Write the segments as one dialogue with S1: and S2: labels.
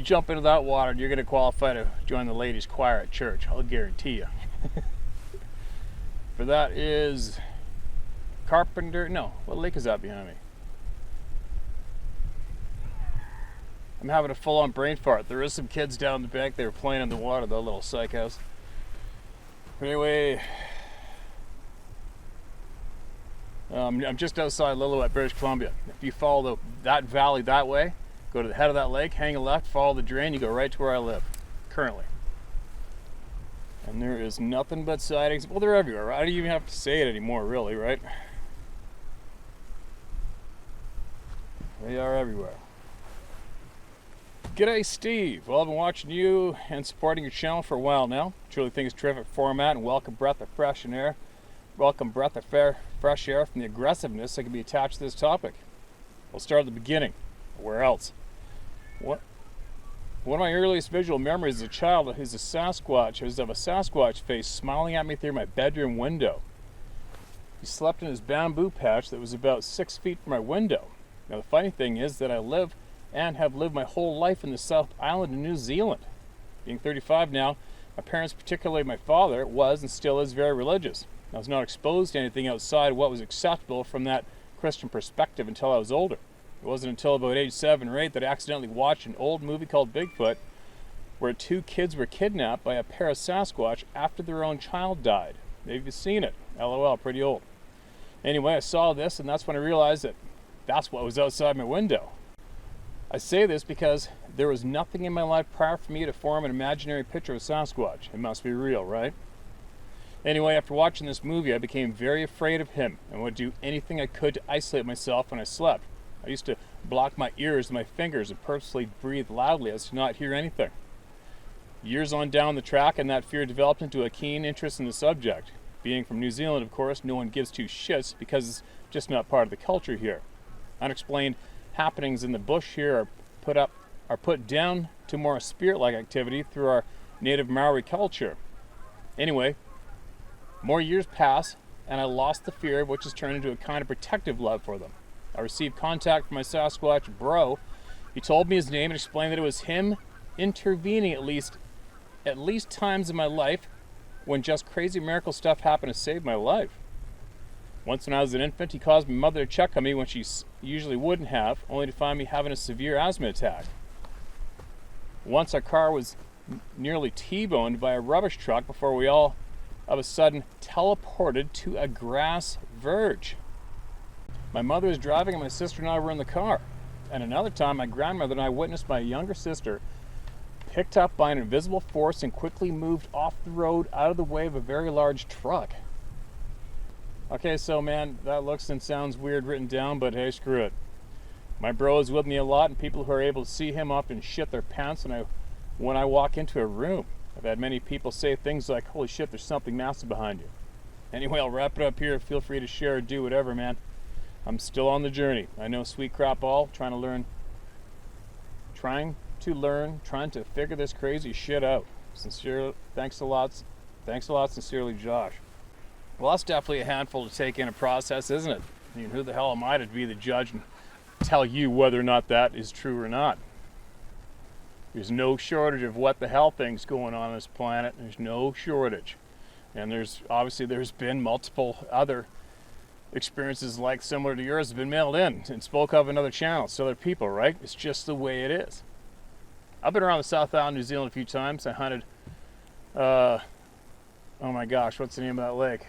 S1: You jump into that water, you're going to qualify to join the ladies' choir at church. I'll guarantee you. For that is Carpenter. No, what lake is that behind me? I'm having a full-on brain fart. There is some kids down the bank. They were playing in the water, the little psychos. Anyway, I'm just outside Lillooet, British Columbia. If you follow that valley that way, go to the head of that lake, hang a left, follow the drain, you go right to where I live, currently. And there is nothing but sightings. Well, they're everywhere, right? I don't even have to say it anymore, really, right? They are everywhere. G'day, Steve. Well, I've been watching you and supporting your channel for a while now. Truly think it's a terrific format and welcome breath of fresh air. Welcome breath of fresh air from the aggressiveness that can be attached to this topic. We'll start at the beginning. Where else? One of my earliest visual memories as a child is a Sasquatch. It was of a Sasquatch face smiling at me through my bedroom window. He slept in his bamboo patch that was about 6 feet from my window. Now the funny thing is that I live and have lived my whole life in the South Island of New Zealand. Being 35 now, my parents, particularly my father, was and still is very religious. I was not exposed to anything outside what was acceptable from that Christian perspective until I was older. It wasn't until about age 7 or 8 that I accidentally watched an old movie called Bigfoot, where 2 kids were kidnapped by a pair of Sasquatch after their own child died. Maybe you've seen it. LOL, pretty old. Anyway, I saw this, and that's when I realized that that's what was outside my window. I say this because there was nothing in my life prior for me to form an imaginary picture of Sasquatch. It must be real, right? Anyway, after watching this movie, I became very afraid of him and would do anything I could to isolate myself when I slept. I used to block my ears with my fingers and purposely breathe loudly as to not hear anything. Years on down the track, and that fear developed into a keen interest in the subject. Being from New Zealand, of course, no one gives 2 shits because it's just not part of the culture here. Unexplained happenings in the bush here are put down to more spirit-like activity through our native Maori culture. Anyway, more years pass, and I lost the fear, which has turned into a kind of protective love for them. I received contact from my Sasquatch bro. He told me his name and explained that it was him intervening at least times in my life when just crazy miracle stuff happened to save my life. Once when I was an infant, he caused my mother to check on me when she usually wouldn't have, only to find me having a severe asthma attack. Once our car was nearly T-boned by a rubbish truck before we all of a sudden teleported to a grass verge. My mother was driving and my sister and I were in the car. And another time, my grandmother and I witnessed my younger sister picked up by an invisible force and quickly moved off the road out of the way of a very large truck. Okay, so man, that looks and sounds weird written down, but hey, screw it. My bro is with me a lot, and people who are able to see him often shit their pants when I walk into a room. I've had many people say things like, holy shit, there's something massive behind you. Anyway, I'll wrap it up here. Feel free to share or do whatever, man. I'm still on the journey. I know sweet crap all, trying to figure this crazy shit out. Sincerely, thanks a lot, sincerely, Josh. Well, that's definitely a handful to take in a process, isn't it? I mean, who the hell am I to be the judge and tell you whether or not that is true or not? There's no shortage of what the hell things going on this planet. There's no shortage. And there's been multiple other experiences like similar to yours have been mailed in and spoke of in other channels to other people, right? It's just the way it is. I've been around the South Island, New Zealand a few times. I hunted, oh my gosh, what's the name of that lake?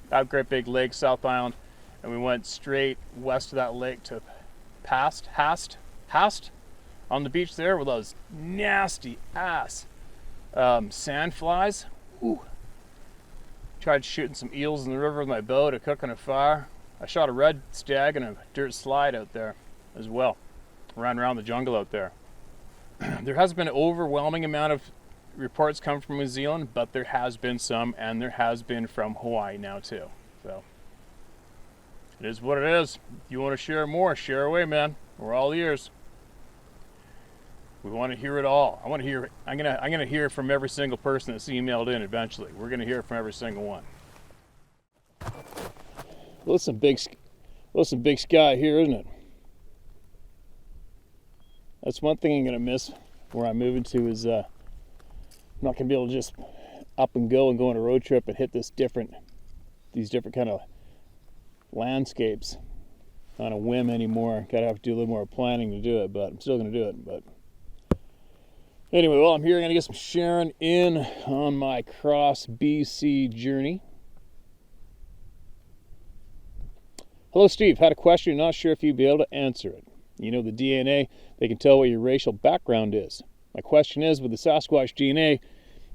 S1: That great big lake, South Island, and we went straight west of that lake to Hast, on the beach there with those nasty ass sand flies. Ooh. Tried shooting some eels in the river with my bow to cook on a fire. I shot a red stag in a dirt slide out there as well. Ran around the jungle out there. There has been an overwhelming amount of reports come from New Zealand, but there has been some, and there has been from Hawaii now too. So it is what it is. If you want to share more, share away, man. We're all ears. We want to hear it all. I'm gonna hear from every single person that's emailed in eventually. We're gonna hear from every single one. Listen, big sky here, isn't it? That's one thing I'm going to miss where I'm moving to is I'm not going to be able to just up and go and go on a road trip and hit these different kind of landscapes on a whim anymore. Gotta have to do a little more planning to do it, but I'm still going to do it. But anyway, well, I'm here. I'm going to get some sharing in on my cross BC journey. Hello, Steve. Had a question. Not sure if you'd be able to answer it. You know, the DNA, they can tell what your racial background is. My question is, with the Sasquatch DNA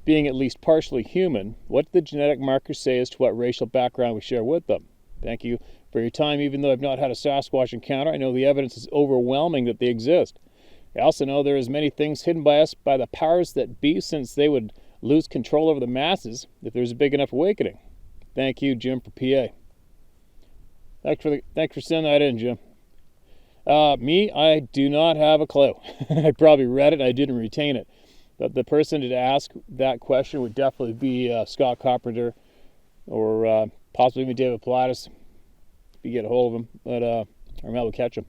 S1: being at least partially human, what do the genetic markers say as to what racial background we share with them? Thank you for your time. Even though I've not had a Sasquatch encounter, I know the evidence is overwhelming that they exist. I also know there is many things hidden by us by the powers that be, since they would lose control over the masses if there's a big enough awakening. Thank you, Jim, for PA. Thanks for sending that in, Jim. Me, I do not have a clue. I probably read it and I didn't retain it. But the person to ask that question would definitely be Scott Carpenter or possibly even David Pilatus, if you get a hold of him. But or Mel would catch him.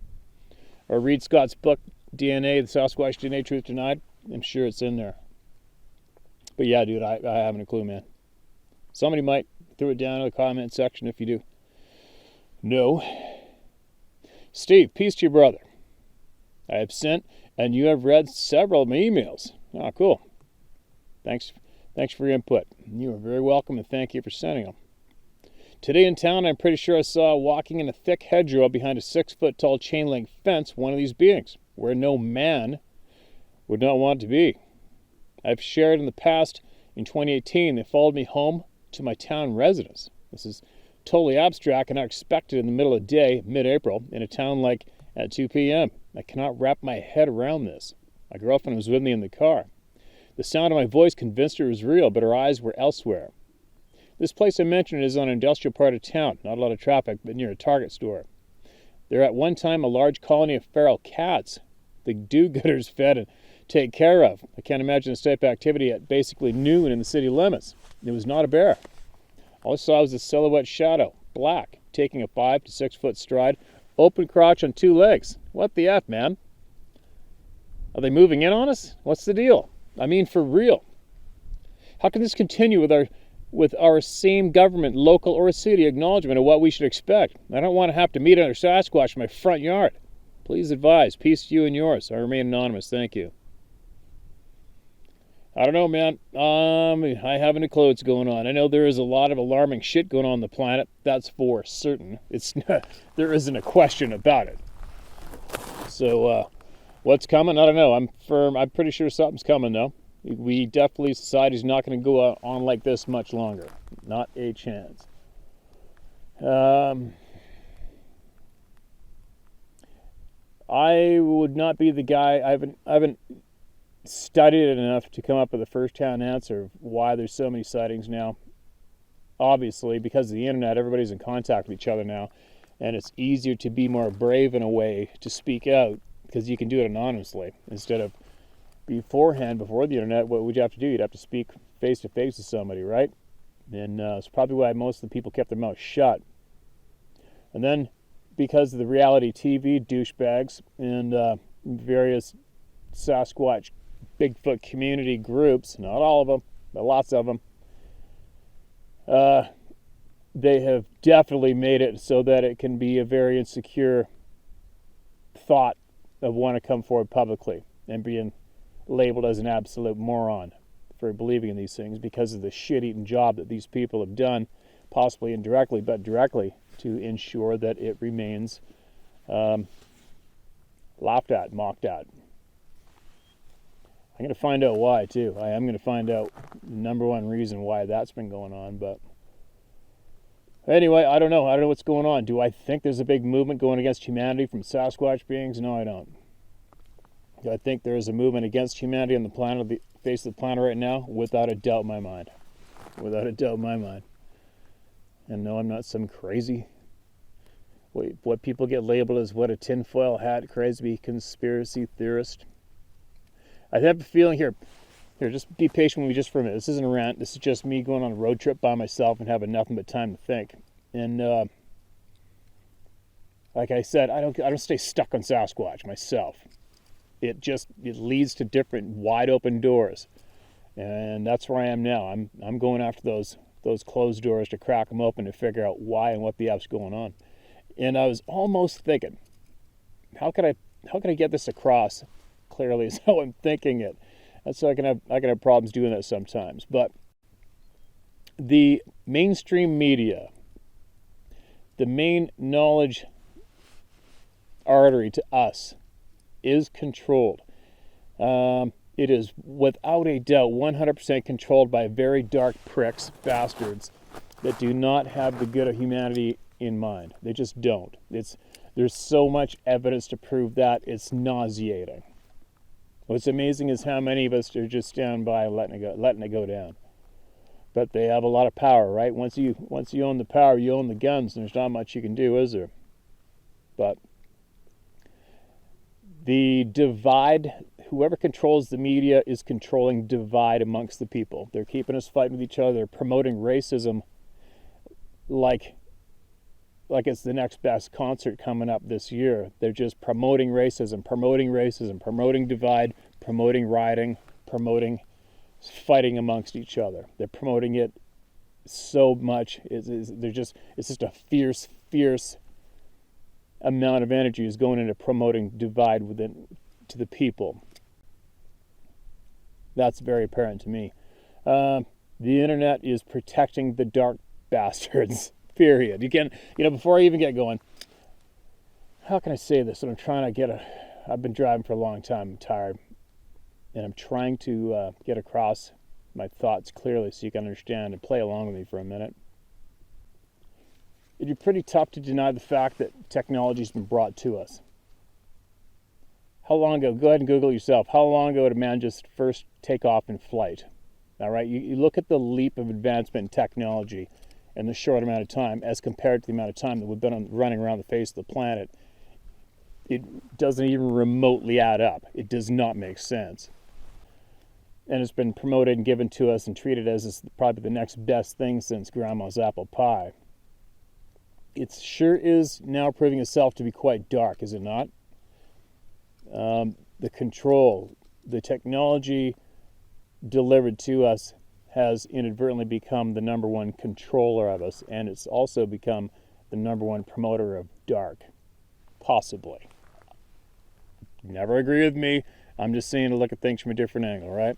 S1: Or read Scott's book, DNA, the Sasquatch DNA, Truth Denied. I'm sure it's in there. But yeah, dude, I haven't a clue, man. Somebody might throw it down in the comment section if you do. No. Steve, peace to your brother. I have sent and you have read several of my emails. Oh, cool. Thanks for your input. You are very welcome, and thank you for sending them. Today in town, I'm pretty sure I saw walking in a thick hedgerow behind a 6-foot-tall chain-link fence one of these beings, where no man would not want to be. I've shared in the past, in 2018, they followed me home to my town residence. This is totally abstract and unexpected in the middle of the day, mid-April, in a town like at 2 p.m. I cannot wrap my head around this. My girlfriend was with me in the car. The sound of my voice convinced her it was real, but her eyes were elsewhere. This place I mentioned is on an industrial part of town, not a lot of traffic, but near a Target store. There at one time a large colony of feral cats the do-gooders fed and take care of. I can't imagine this type of activity at basically noon in the city limits. It was not a bear. All I saw was a silhouette shadow, black, taking a 5 to 6 foot stride, open crotch on 2 legs. What the F, man? Are they moving in on us? What's the deal? I mean, for real. How can this continue with our same government, local or city, acknowledgement of what we should expect? I don't want to have to meet another Sasquatch in my front yard. Please advise. Peace to you and yours. I remain anonymous. Thank you. I don't know, man. I haven't a clue what's going on. I know there is a lot of alarming shit going on the planet. That's for certain. There isn't a question about it. So, what's coming? I don't know. I'm pretty sure something's coming, though. We definitely, society's not going to go on like this much longer. Not a chance. I would not be the guy. I haven't studied it enough to come up with a first-hand answer of why there's so many sightings now. Obviously, because of the internet, everybody's in contact with each other now, and it's easier to be more brave in a way to speak out because you can do it anonymously instead of beforehand, before the internet. What would you have to do? You'd have to speak face-to-face with somebody, right? And it's probably why most of the people kept their mouths shut. And then, because of the reality TV douchebags and various Sasquatch Bigfoot community groups, not all of them, but lots of them, they have definitely made it so that it can be a very insecure thought of want to come forward publicly and being labeled as an absolute moron for believing in these things because of the shit-eating job that these people have done, possibly indirectly, but directly, to ensure that it remains laughed at, mocked at. I'm going to find out why, too. I am going to find out the number one reason why that's been going on. But anyway, I don't know. I don't know what's going on. Do I think there's a big movement going against humanity from Sasquatch beings? No, I don't. Do I think there is a movement against humanity on the planet, the face of the planet right now? Without a doubt in my mind. Without a doubt in my mind. And no, I'm not some crazy, what people get labeled as what a tinfoil hat crazy conspiracy theorist. I have a feeling here, just be patient with me just for a minute. This isn't a rant. This is just me going on a road trip by myself and having nothing but time to think. And like I said, I don't stay stuck on Sasquatch myself. It leads to different wide open doors. And that's where I am now. I'm going after those closed doors to crack them open to figure out why and what the F's going on. And I was almost thinking, how can I get this across clearly is how I'm thinking it. And so I can have problems doing that sometimes. But the mainstream media, the main knowledge artery to us, is controlled. It is without a doubt 100% controlled by very dark pricks, bastards, that do not have the good of humanity in mind. They just don't. There's so much evidence to prove that. It's nauseating. What's amazing is how many of us are just standing by letting it go down. But they have a lot of power, right? Once you own the power, you own the guns, and there's not much you can do, is there? But the divide, whoever controls the media is controlling divide amongst the people. They're keeping us fighting with each other. They're promoting racism like it's the next best concert coming up this year. They're just promoting racism, promoting divide, promoting rioting, promoting fighting amongst each other. They're promoting it so much. It's just a fierce amount of energy is going into promoting divide to the people. That's very apparent to me. The internet is protecting the dark bastards. Period. Before I even get going, how can I say this? And I've been driving for a long time. I'm tired. And I'm trying to get across my thoughts clearly so you can understand and play along with me for a minute. It'd be pretty tough to deny the fact that technology's been brought to us. How long ago? Go ahead and Google yourself. How long ago did man just first take off in flight? All right, you look at the leap of advancement in technology in the short amount of time as compared to the amount of time that we've been running around the face of the planet. It doesn't even remotely add up. It does not make sense. And it's been promoted and given to us and treated as probably the next best thing since grandma's apple pie. It sure is now proving itself to be quite dark, is it not? The control, the technology delivered to us has inadvertently become the number one controller of us, and it's also become the number one promoter of dark. Possibly. Never agree with me. I'm just saying to look at things from a different angle, right?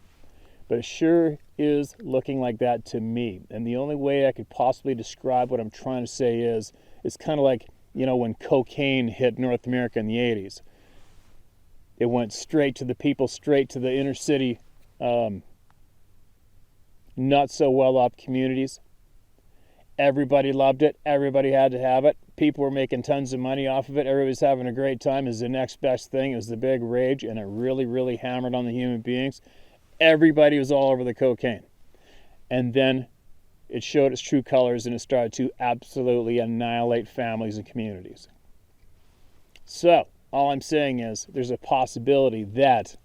S1: But it sure is looking like that to me. And the only way I could possibly describe what I'm trying to say is, it's kind of like, when cocaine hit North America in the 80s. It went straight to the people, straight to the inner city, not so well-off communities. Everybody loved it. Everybody had to have it. People were making tons of money off of it. Everybody's having a great time. It was the next best thing. It was the big rage, and it really, really hammered on the human beings. Everybody was all over the cocaine. And then it showed its true colors, and it started to absolutely annihilate families and communities. So, all I'm saying is there's a possibility that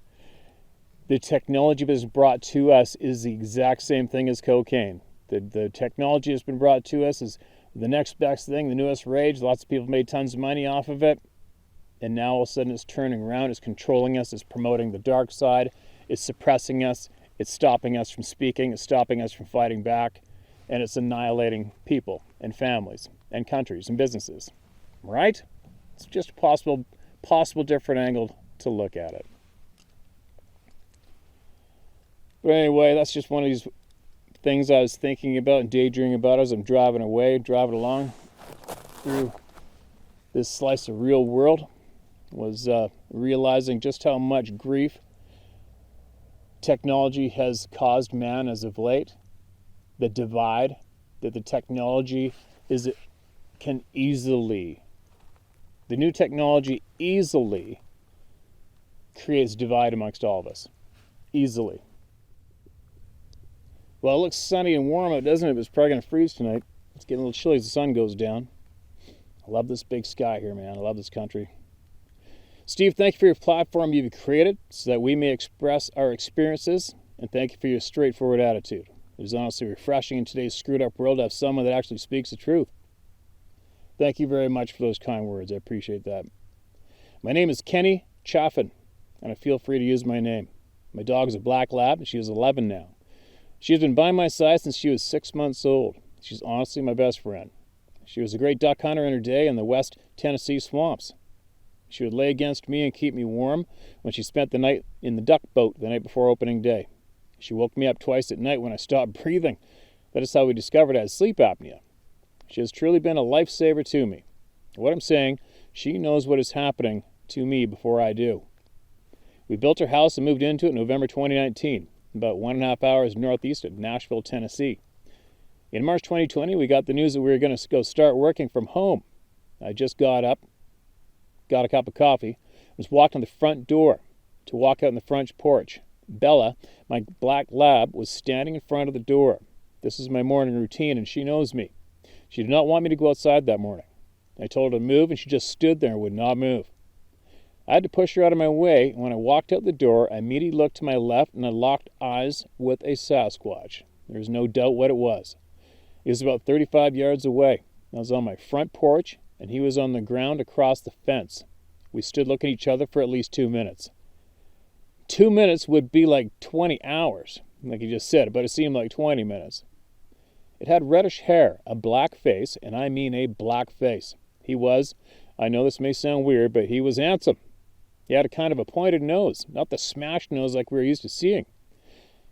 S1: the technology that is brought to us is the exact same thing as cocaine. The technology that's been brought to us is the next best thing, the newest rage. Lots of people made tons of money off of it. And now all of a sudden it's turning around, it's controlling us, it's promoting the dark side, it's suppressing us, it's stopping us from speaking, it's stopping us from fighting back, and it's annihilating people and families and countries and businesses. Right? It's just a possible different angle to look at it. But anyway, that's just one of these things I was thinking about and daydreaming about as I'm driving along through this slice of real world. Was realizing just how much grief technology has caused man as of late. The divide that the technology can easily, the new technology easily creates divide amongst all of us. Easily. Well, it looks sunny and warm out, doesn't it? It's probably going to freeze tonight. It's getting a little chilly as the sun goes down. I love this big sky here, man. I love this country. Steve, thank you for your platform you've created so that we may express our experiences, and thank you for your straightforward attitude. It is honestly refreshing in today's screwed up world to have someone that actually speaks the truth. Thank you very much for those kind words. I appreciate that. My name is Kenny Chaffin and I feel free to use my name. My dog is a black lab, and she is 11 now. She has been by my side since she was 6 months old. She's honestly my best friend. She was a great duck hunter in her day in the West Tennessee swamps. She would lay against me and keep me warm when she spent the night in the duck boat the night before opening day. She woke me up twice at night when I stopped breathing. That is how we discovered I had sleep apnea. She has truly been a lifesaver to me. What I'm saying, she knows what is happening to me before I do. We built her house and moved into it in November 2019, about 1.5 hours northeast of Nashville, Tennessee. In March 2020, we got the news that we were going to go start working from home. I just got up, got a cup of coffee, was walked on the front door to walk out on the front porch. Bella, my black lab, was standing in front of the door. This is my morning routine, and she knows me. She did not want me to go outside that morning. I told her to move, and she just stood there and would not move. I had to push her out of my way, and when I walked out the door, I immediately looked to my left, and I locked eyes with a Sasquatch. There was no doubt what it was. He was about 35 yards away. I was on my front porch, and he was on the ground across the fence. We stood looking at each other for at least 2 minutes. 2 minutes would be like 20 hours, like you just said, but it seemed like 20 minutes. It had reddish hair, a black face, and I mean a black face. He was, I know this may sound weird, but he was handsome. He had a kind of a pointed nose, not the smashed nose like we were used to seeing.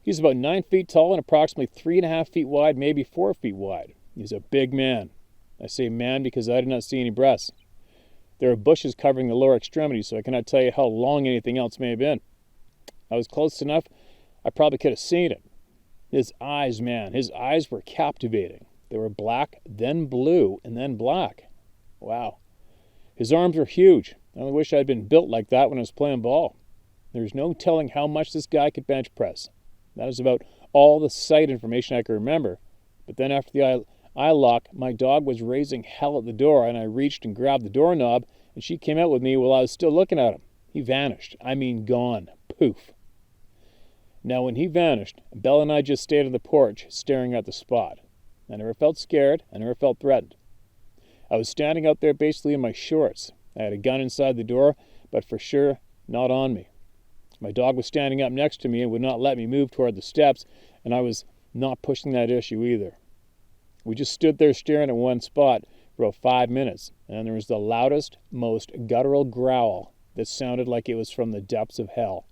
S1: He's about 9 feet tall and approximately 3.5 feet wide, maybe 4 feet wide. He's a big man. I say man because I did not see any breasts. There are bushes covering the lower extremities, so I cannot tell you how long anything else may have been. I was close enough, I probably could have seen it. His eyes, man, his eyes were captivating. They were black, then blue, and then black. Wow. His arms were huge. I only wish I had been built like that when I was playing ball. There's no telling how much this guy could bench press. That is about all the sight information I could remember. But then after the eye lock, my dog was raising hell at the door, and I reached and grabbed the doorknob, and she came out with me while I was still looking at him. He vanished. I mean gone. Poof. Now when he vanished, Bella and I just stayed on the porch, staring at the spot. I never felt scared. I never felt threatened. I was standing out there basically in my shorts. I had a gun inside the door, but for sure not on me. My dog was standing up next to me and would not let me move toward the steps, and I was not pushing that issue either. We just stood there staring at one spot for about 5 minutes, and then there was the loudest, most guttural growl that sounded like it was from the depths of hell.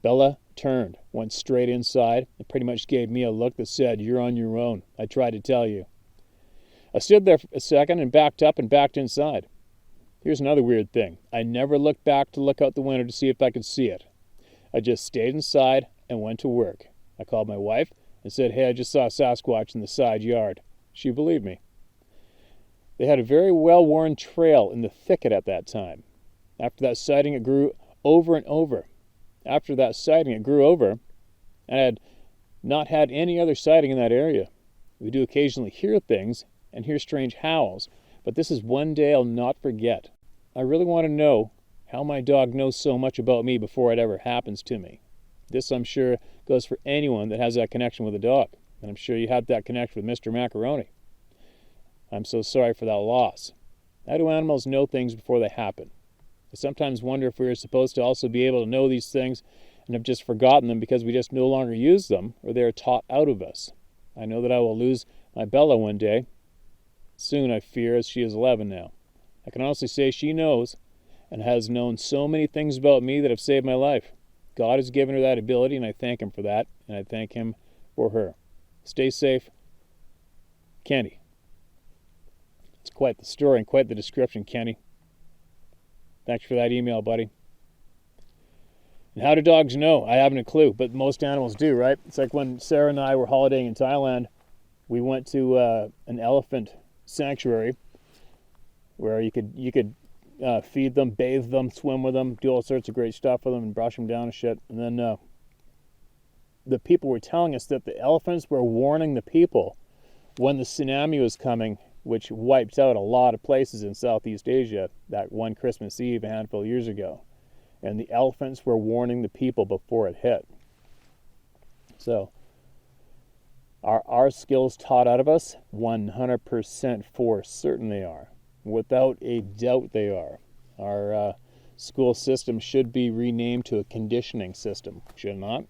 S1: Bella turned, went straight inside, and pretty much gave me a look that said, "You're on your own. I tried to tell you." I stood there for a second and backed up and backed inside. Here's another weird thing. I never looked back to look out the window to see if I could see it. I just stayed inside and went to work. I called my wife and said, "Hey, I just saw a Sasquatch in the side yard." She believed me. They had a very well-worn trail in the thicket at that time. After that sighting, it grew over and over. And I had not had any other sighting in that area. We do occasionally hear things and hear strange howls, but this is one day I'll not forget. I really want to know how my dog knows so much about me before it ever happens to me. This, I'm sure, goes for anyone that has that connection with a dog, and I'm sure you had that connection with Mr. Macaroni. I'm so sorry for that loss. How do animals know things before they happen? I sometimes wonder if we are supposed to also be able to know these things and have just forgotten them because we just no longer use them, or they are taught out of us. I know that I will lose my Bella one day. Soon, I fear, as she is 11 now. I can honestly say she knows and has known so many things about me that have saved my life. God has given her that ability, and I thank him for that, and I thank him for her. Stay safe. Kenny. It's quite the story and quite the description, Kenny. Thanks for that email, buddy. And how do dogs know? I haven't a clue, but most animals do, right? It's like when Sarah and I were holidaying in Thailand, we went to an elephant sanctuary where you could feed them, bathe them, swim with them, do all sorts of great stuff with them and brush them down and shit. And then the people were telling us that the elephants were warning the people when the tsunami was coming, which wiped out a lot of places in Southeast Asia that one Christmas Eve a handful of years ago. And the elephants were warning the people before it hit. So, are our skills taught out of us? 100% for certain they are. Without a doubt they are. Our school system should be renamed to a conditioning system, should it not?